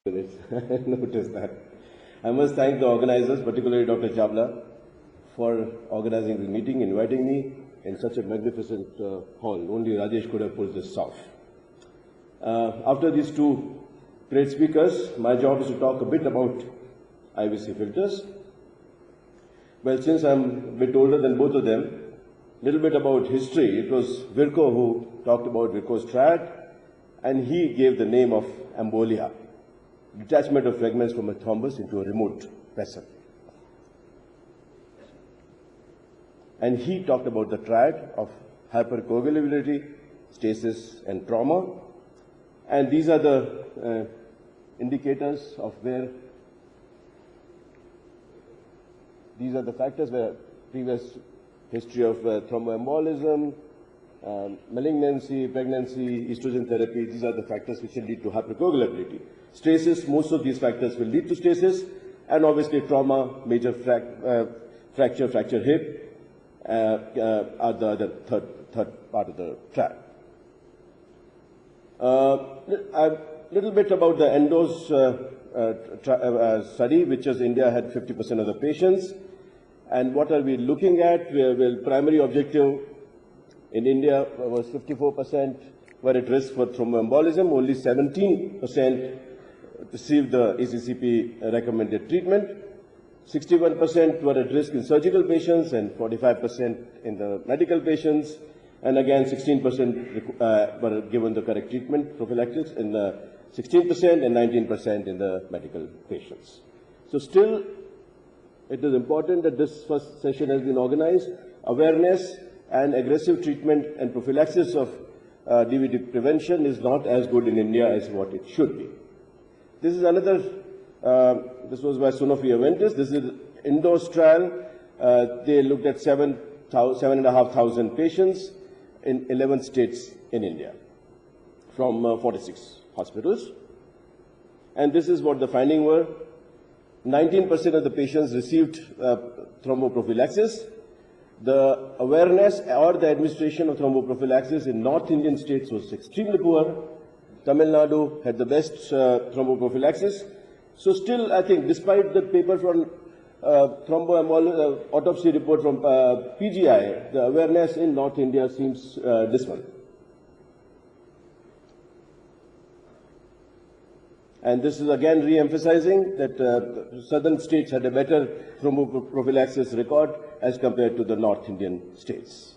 I noticed that. I must thank the organizers, particularly Dr. Chawla, for organizing the meeting, inviting me in such a magnificent hall. Only Rajesh could have pulled this off. After these two great speakers, my job is to talk a bit about IVC filters. Well, since I'm a bit older than both of them, a little bit about history. It was Virchow who talked about Virchow's triad, and he gave the name of embolia, detachment of fragments from a thrombus into a remote vessel. And he talked about the triad of hypercoagulability, stasis, and trauma. And these are the indicators of where these are the factors where previous history of thromboembolism, malignancy, pregnancy, estrogen therapy, these are the factors which will lead to hypercoagulability. Stasis, most of these factors will lead to stasis, and obviously trauma, major fracture hip are the third part of the triad. A little bit about the ENDOS study, which is India had 50% of the patients. And what are we looking at? Well, primary objective in India was 54% were at risk for thromboembolism. Only 17% received the ACCP recommended treatment. 61% were at risk in surgical patients and 45% in the medical patients. And again, 16% were given the correct treatment, prophylaxis, in the 16% and 19% in the medical patients. So still, it is important that this first session has been organized. Awareness and aggressive treatment and prophylaxis of DVT prevention is not as good in India as what it should be. This is another, this was by Sanofi Aventis. This is ENDOS trial. They looked at 7,500 patients in 11 states in India from 46 hospitals. And this is what the finding were. 19% of the patients received thromboprophylaxis. The awareness or the administration of thromboprophylaxis in North Indian states was extremely poor. Tamil Nadu had the best thromboprophylaxis. So still, I think, despite the paper from autopsy report from PGI, the awareness in North India seems dismal. And this is again re-emphasizing that southern states had a better thromboprophylaxis record as compared to the North Indian states.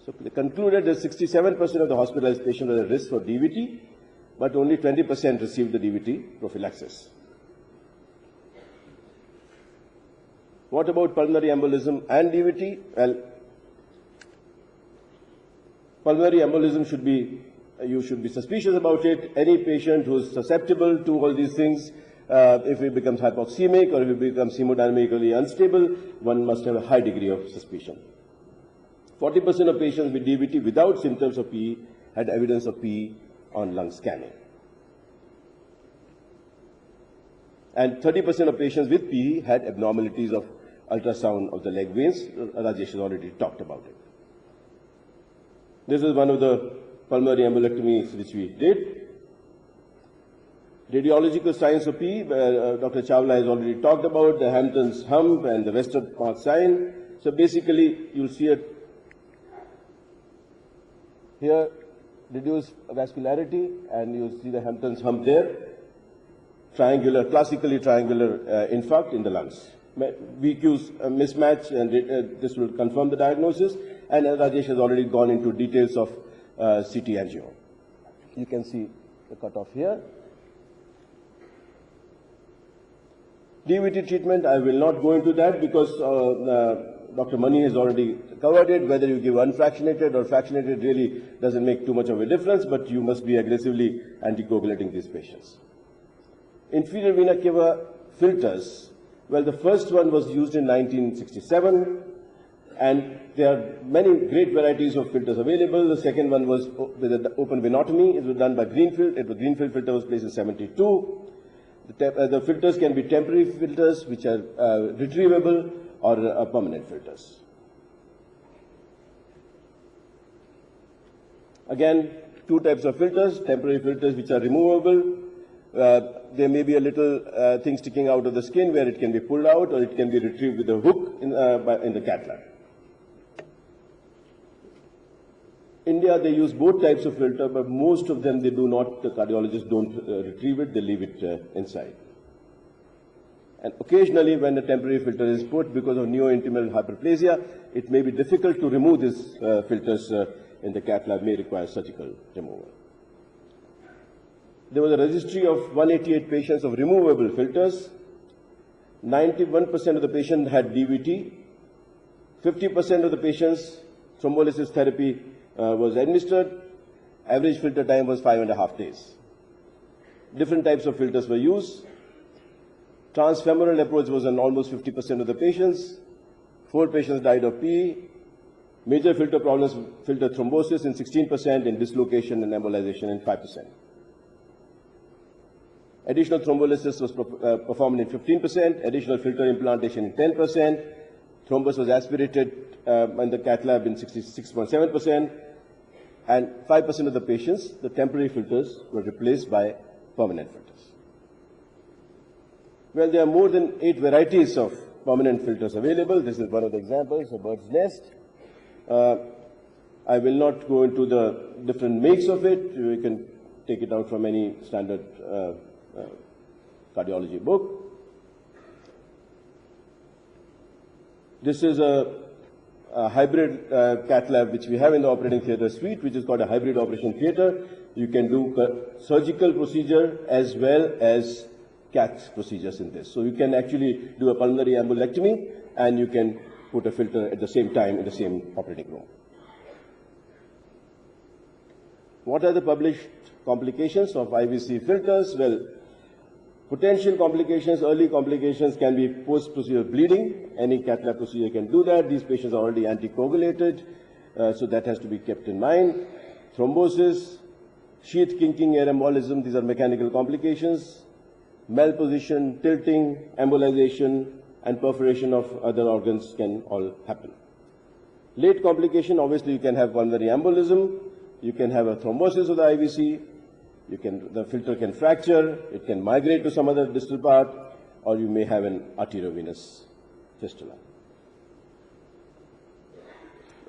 So they concluded that 67% of the hospitalized patients were at risk for DVT, but only 20% received the DVT prophylaxis. What about pulmonary embolism and DVT? Well, pulmonary embolism should be, you should be suspicious about it. Any patient who is susceptible to all these things, if he becomes hypoxemic or if he becomes hemodynamically unstable, one must have a high degree of suspicion. 40% of patients with DVT without symptoms of PE had evidence of PE on lung scanning. And 30% of patients with PE had abnormalities of ultrasound of the leg veins. Rajesh has already talked about it. This is one of the pulmonary embolectomies which we did. Radiological signs of PE, Dr. Chawla has already talked about the Hampton's hump and the Westermarck sign. So basically, you'll see it here, reduced vascularity, and you'll see the Hampton's hump there. Triangular, classically triangular infarct in the lungs. VQ's mismatch, and this will confirm the diagnosis. And Rajesh has already gone into details of CT angio. You can see the cutoff here. DVT treatment, I will not go into that because Dr. Mani has already covered it. Whether you give unfractionated or fractionated really doesn't make too much of a difference, but you must be aggressively anticoagulating these patients. Inferior vena cava filters. Well, the first one was used in 1967, and there are many great varieties of filters available. The second one was with an open venotomy. It was done by Greenfield. The Greenfield filter was placed in 72. The filters can be temporary filters, which are retrievable, or permanent filters. Again, two types of filters, temporary filters which are removable. There may be a little thing sticking out of the skin where it can be pulled out or it can be retrieved with a hook in the cath lab. India, they use both types of filter, but most of them they do not, the cardiologists don't retrieve it, they leave it inside. And occasionally when a temporary filter is put because of neointimal hyperplasia, it may be difficult to remove these filters in the cath lab, may require surgical removal. There was a registry of 188 patients of removable filters. 91% of the patients had DVT. 50% of the patients, thrombolysis therapy was administered. Average filter time was 5.5 days. Different types of filters were used. Transfemoral approach was in almost 50% of the patients. 4 patients died of PE. Major filter problems, filter thrombosis in 16% and dislocation and embolization in 5%. Additional thrombolysis was performed in 15%, additional filter implantation in 10%. Thrombus was aspirated in the cath lab in 66.7%. And 5% of the patients, the temporary filters were replaced by permanent filters. Well, there are more than 8 varieties of permanent filters available. This is one of the examples, a bird's nest. I will not go into the different makes of it. You can take it out from any standard cardiology book. This is a hybrid cath lab which we have in the operating theatre suite, which is called a hybrid operation theatre. You can do surgical procedure as well as cath procedures in this. So you can actually do a pulmonary embolectomy and you can put a filter at the same time in the same operating room. What are the published complications of IVC filters? Well, potential complications, early complications can be post-procedure bleeding. Any cath lab procedure can do that. These patients are already anticoagulated, so that has to be kept in mind. Thrombosis, sheath kinking, air embolism, these are mechanical complications. Malposition, tilting, embolization, and perforation of other organs can all happen. Late complication, obviously you can have pulmonary embolism, you can have a thrombosis of the IVC, the filter can fracture, it can migrate to some other distal part, or you may have an arteriovenous fistula.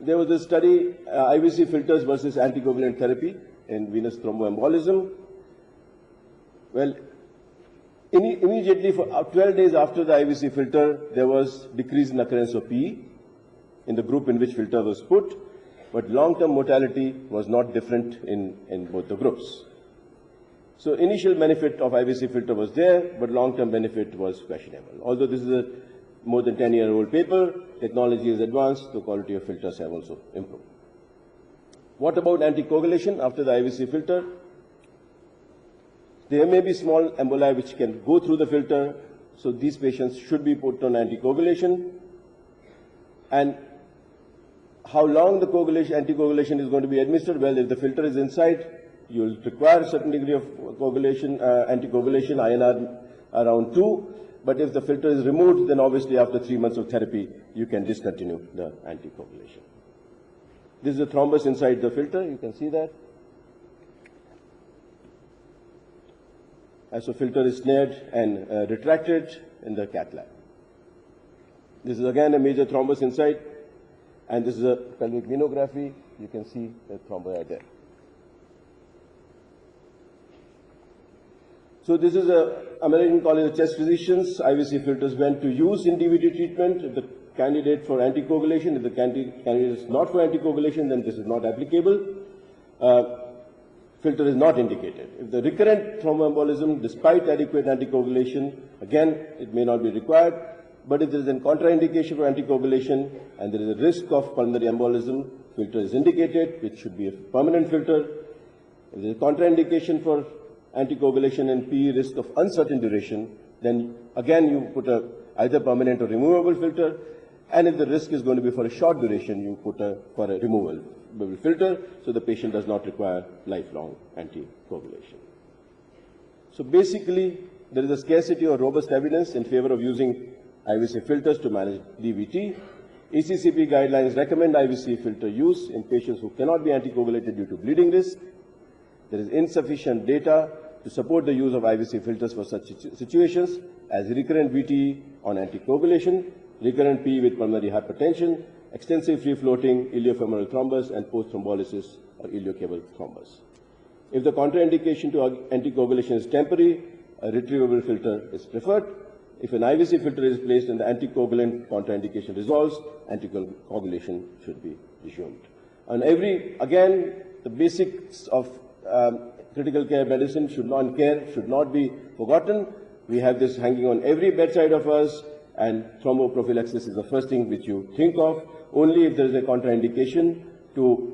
There was a study, IVC filters versus anticoagulant therapy in venous thromboembolism. Well, immediately for 12 days after the IVC filter, there was decrease in occurrence of PE in the group in which filter was put, but long-term mortality was not different in both the groups. So initial benefit of IVC filter was there, but long-term benefit was questionable. Although this is a more than 10-year-old paper, technology is advanced, the quality of filters have also improved. What about anticoagulation after the IVC filter? There may be small emboli which can go through the filter, so these patients should be put on anticoagulation. And how long the anticoagulation is going to be administered? Well, if the filter is inside, you will require a certain degree of coagulation, anticoagulation, INR around 2. But if the filter is removed, then obviously after 3 months of therapy, you can discontinue the anticoagulation. This is a thrombus inside the filter. You can see that. As the filter is snared and retracted in the cath lab. This is again a major thrombus inside, and this is a pelvic venography. You can see the thrombi there. So this is a American College of Chest Physicians. IVC filters went to use in DVT treatment. If the candidate for anticoagulation, if the candidate is not for anticoagulation, then this is not applicable. Filter is not indicated. If the recurrent thromboembolism, despite adequate anticoagulation, again, it may not be required. But if there is a contraindication for anticoagulation and there is a risk of pulmonary embolism, filter is indicated, which should be a permanent filter. If there is a contraindication for anticoagulation and PE risk of uncertain duration, then again you put either permanent or removable filter. And if the risk is going to be for a short duration, you put for a removable filter, so the patient does not require lifelong anticoagulation. So basically, there is a scarcity of robust evidence in favor of using IVC filters to manage DVT. ECCP guidelines recommend IVC filter use in patients who cannot be anticoagulated due to bleeding risk. There is insufficient data to support the use of IVC filters for such situations as recurrent VTE on anticoagulation, recurrent PE with pulmonary hypertension, extensive free-floating iliofemoral thrombus, and post-thrombolysis or iliocabal thrombus. If the contraindication to anticoagulation is temporary, a retrievable filter is preferred. If an IVC filter is placed and the anticoagulant contraindication resolves, anticoagulation should be resumed. And again, the basics of critical care medicine should not be forgotten. We have this hanging on every bedside of us, and thromboprophylaxis is the first thing which you think of. Only if there is a contraindication to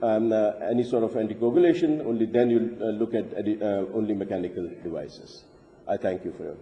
any sort of anticoagulation, only then you look at only mechanical devices. I thank you for your